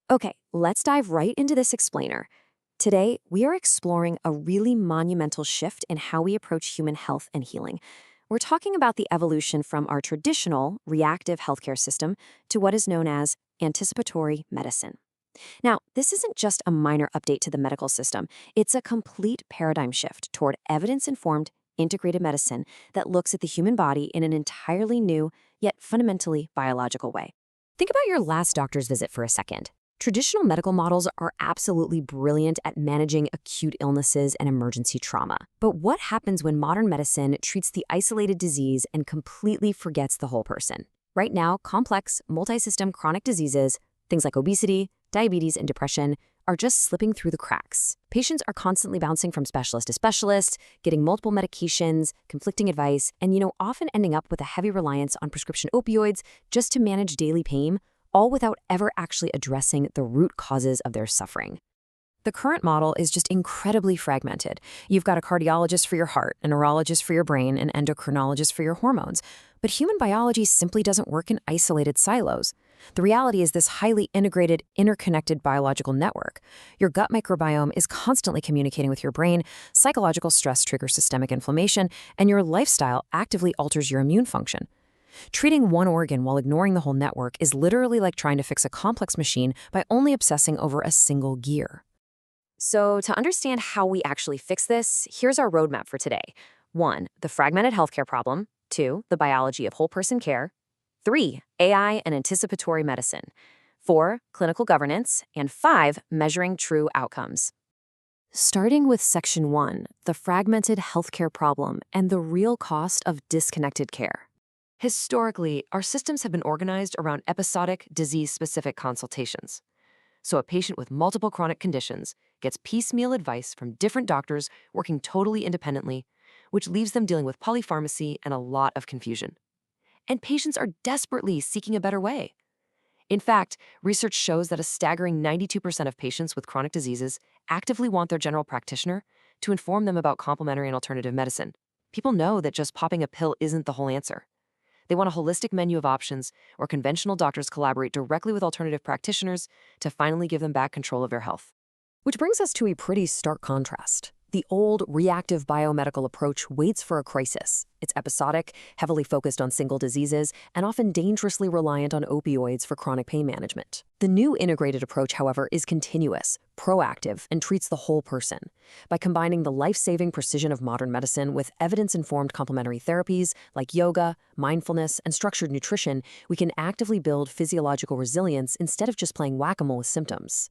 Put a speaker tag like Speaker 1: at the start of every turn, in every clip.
Speaker 1: Okay, let's dive right into this explainer. Today, we are exploring a really monumental shift in how we approach human health and healing. We're talking about the evolution from our traditional reactive healthcare system to what is known as anticipatory medicine. Now, this isn't just a minor update to the medical system, it's a complete paradigm shift toward evidence informed, integrated medicine that looks at the human body in an entirely new, yet fundamentally biological way. Think about your last doctor's visit for a second. Traditional medical models are absolutely brilliant at managing acute illnesses and emergency trauma. But what happens when modern medicine treats the isolated disease and completely forgets the whole person? Right now, complex, multi-system chronic diseases, things like obesity, diabetes, and depression, are just slipping through the cracks. Patients are constantly bouncing from specialist to specialist, getting multiple medications, conflicting advice, and often ending up with a heavy reliance on prescription opioids just to manage daily pain, all without ever actually addressing the root causes of their suffering. The current model is just incredibly fragmented. You've got a cardiologist for your heart, a neurologist for your brain, an endocrinologist for your hormones. But human biology simply doesn't work in isolated silos. The reality is this highly integrated, interconnected biological network. Your gut microbiome is constantly communicating with your brain, psychological stress triggers systemic inflammation, and your lifestyle actively alters your immune function. Treating one organ while ignoring the whole network is literally like trying to fix a complex machine by only obsessing over a single gear. So, to understand how we actually fix this, here's our roadmap for today. 1. The fragmented healthcare problem. 2. The biology of whole person care. 3. AI and anticipatory medicine. 4. Clinical governance. And 5. Measuring true outcomes. Starting with Section 1, the fragmented healthcare problem and the real cost of disconnected care.
Speaker 2: Historically, our systems have been organized around episodic, disease-specific consultations. So a patient with multiple chronic conditions gets piecemeal advice from different doctors working totally independently, which leaves them dealing with polypharmacy and a lot of confusion. And patients are desperately seeking a better way. In fact, research shows that a staggering 92% of patients with chronic diseases actively want their general practitioner to inform them about complementary and alternative medicine. People know that just popping a pill isn't the whole answer. They want a holistic menu of options where conventional doctors collaborate directly with alternative practitioners to finally give them back control of their health.
Speaker 1: Which brings us to a pretty stark contrast. The old reactive biomedical approach waits for a crisis. It's episodic, heavily focused on single diseases, and often dangerously reliant on opioids for chronic pain management. The new integrated approach, however, is continuous, proactive, and treats the whole person. By combining the life-saving precision of modern medicine with evidence-informed complementary therapies like yoga, mindfulness, and structured nutrition, we can actively build physiological resilience instead of just playing whack-a-mole with symptoms.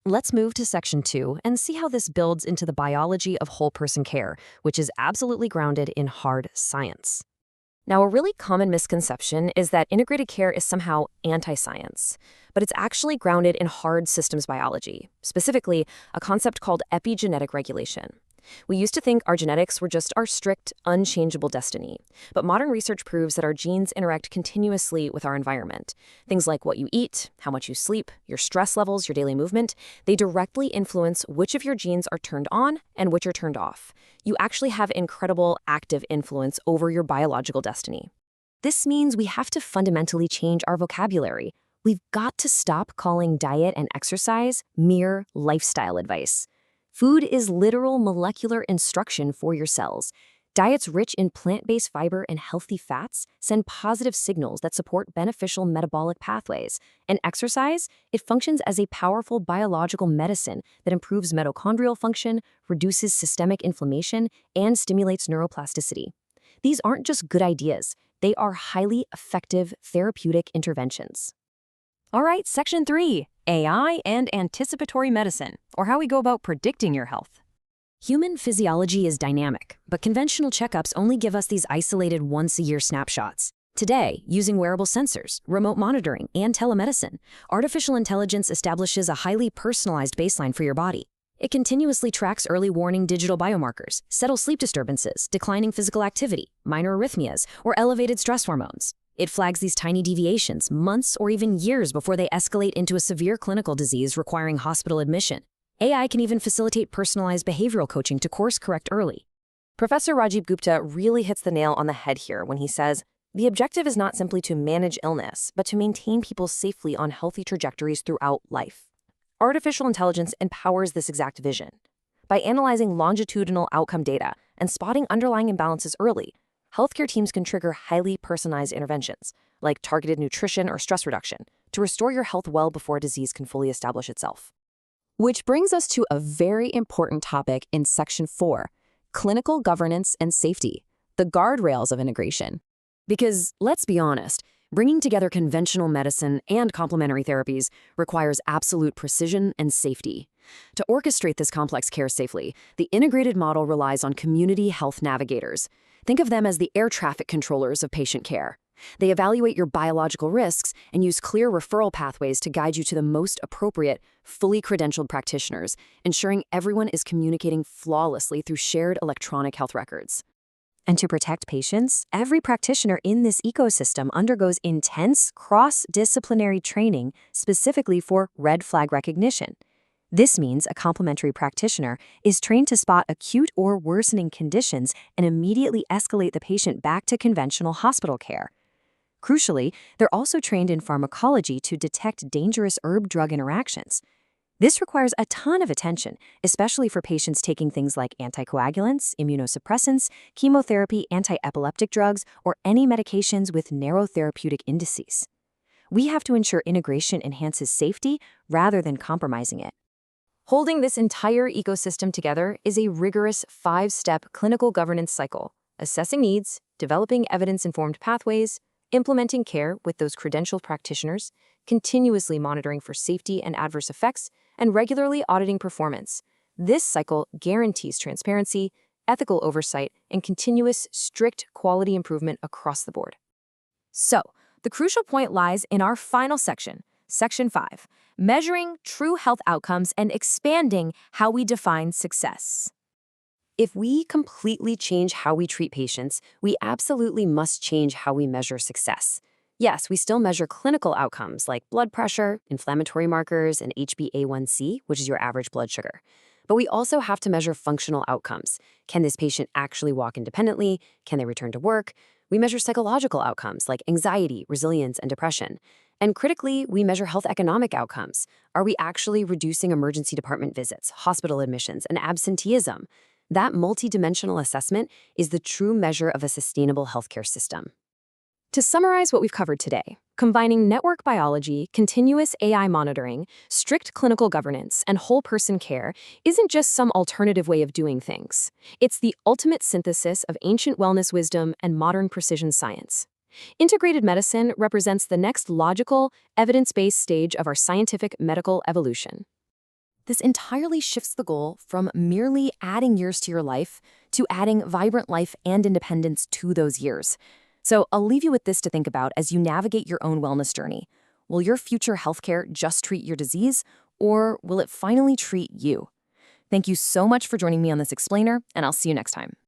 Speaker 1: Let's move to Section 2 and see how this builds into the biology of whole person care, which is absolutely grounded in hard science. Now, a really common misconception is that integrated care is somehow anti-science, but it's actually grounded in hard systems biology, specifically a concept called epigenetic regulation. We used to think our genetics were just our strict, unchangeable destiny, but modern research proves that our genes interact continuously with our environment. Things like what you eat, how much you sleep, your stress levels, your daily movement, they directly influence which of your genes are turned on and which are turned off. You actually have incredible active influence over your biological destiny. This means we have to fundamentally change our vocabulary. We've got to stop calling diet and exercise mere lifestyle advice. Food is literal molecular instruction for your cells. Diets rich in plant-based fiber and healthy fats send positive signals that support beneficial metabolic pathways. And exercise, it functions as a powerful biological medicine that improves mitochondrial function, reduces systemic inflammation, and stimulates neuroplasticity. These aren't just good ideas. They are highly effective therapeutic interventions. All right, Section 3, AI and Anticipatory Medicine, or how we go about predicting your health. Human physiology is dynamic, but conventional checkups only give us these isolated once-a-year snapshots. Today, using wearable sensors, remote monitoring, and telemedicine, artificial intelligence establishes a highly personalized baseline for your body. It continuously tracks early warning digital biomarkers, subtle sleep disturbances, declining physical activity, minor arrhythmias, or elevated stress hormones. It flags these tiny deviations months or even years before they escalate into a severe clinical disease requiring hospital admission. AI can even facilitate personalized behavioral coaching to course correct early. Professor Rajiv Gupta really hits the nail on the head here when he says, the objective is not simply to manage illness, but to maintain people safely on healthy trajectories throughout life. artificial intelligence empowers this exact vision. By analyzing longitudinal outcome data and spotting underlying imbalances early, healthcare teams can trigger highly personalized interventions, like targeted nutrition or stress reduction, to restore your health well before a disease can fully establish itself.
Speaker 3: Which brings us to a very important topic in Section 4, clinical governance and safety, the guardrails of integration.
Speaker 1: Because, let's be honest, bringing together conventional medicine and complementary therapies requires absolute precision and safety. To orchestrate this complex care safely, the integrated model relies on community health navigators. Think of them as the air traffic controllers of patient care. They evaluate your biological risks and use clear referral pathways to guide you to the most appropriate, fully credentialed practitioners, ensuring everyone is communicating flawlessly through shared electronic health records.
Speaker 3: And to protect patients, every practitioner in this ecosystem undergoes intense cross-disciplinary training specifically for red flag recognition. This means a complementary practitioner is trained to spot acute or worsening conditions and immediately escalate the patient back to conventional hospital care. Crucially, they're also trained in pharmacology to detect dangerous herb-drug interactions. This requires a ton of attention, especially for patients taking things like anticoagulants, immunosuppressants, chemotherapy, anti-epileptic drugs, or any medications with narrow therapeutic indices. We have to ensure integration enhances safety rather than compromising it. Holding this entire ecosystem together is a rigorous 5-step clinical governance cycle: assessing needs, developing evidence-informed pathways, implementing care with those credentialed practitioners, continuously monitoring for safety and adverse effects, and regularly auditing performance. This cycle guarantees transparency, ethical oversight, and continuous, strict quality improvement across the board. So, the crucial point lies in our final section, Section 5, measuring true health outcomes and expanding how we define success. If we completely change how we treat patients, we absolutely must change how we measure success. Yes, we still measure clinical outcomes like blood pressure, inflammatory markers, and HbA1c, which is your average blood sugar. But we also have to measure functional outcomes. Can this patient actually walk independently? Can they return to work? We measure psychological outcomes like anxiety, resilience, and depression. And critically, we measure health economic outcomes. Are we actually reducing emergency department visits, hospital admissions, and absenteeism? That multidimensional assessment is the true measure of a sustainable healthcare system. To summarize what we've covered today, combining network biology, continuous AI monitoring, strict clinical governance, and whole-person care isn't just some alternative way of doing things. It's the ultimate synthesis of ancient wellness wisdom and modern precision science. Integrated medicine represents the next logical, evidence-based stage of our scientific medical evolution. This entirely shifts the goal from merely adding years to your life to adding vibrant life and independence to those years. So I'll leave you with this to think about as you navigate your own wellness journey. Will your future healthcare just treat your disease, or will it finally treat you? Thank you so much for joining me on this explainer, and I'll see you next time.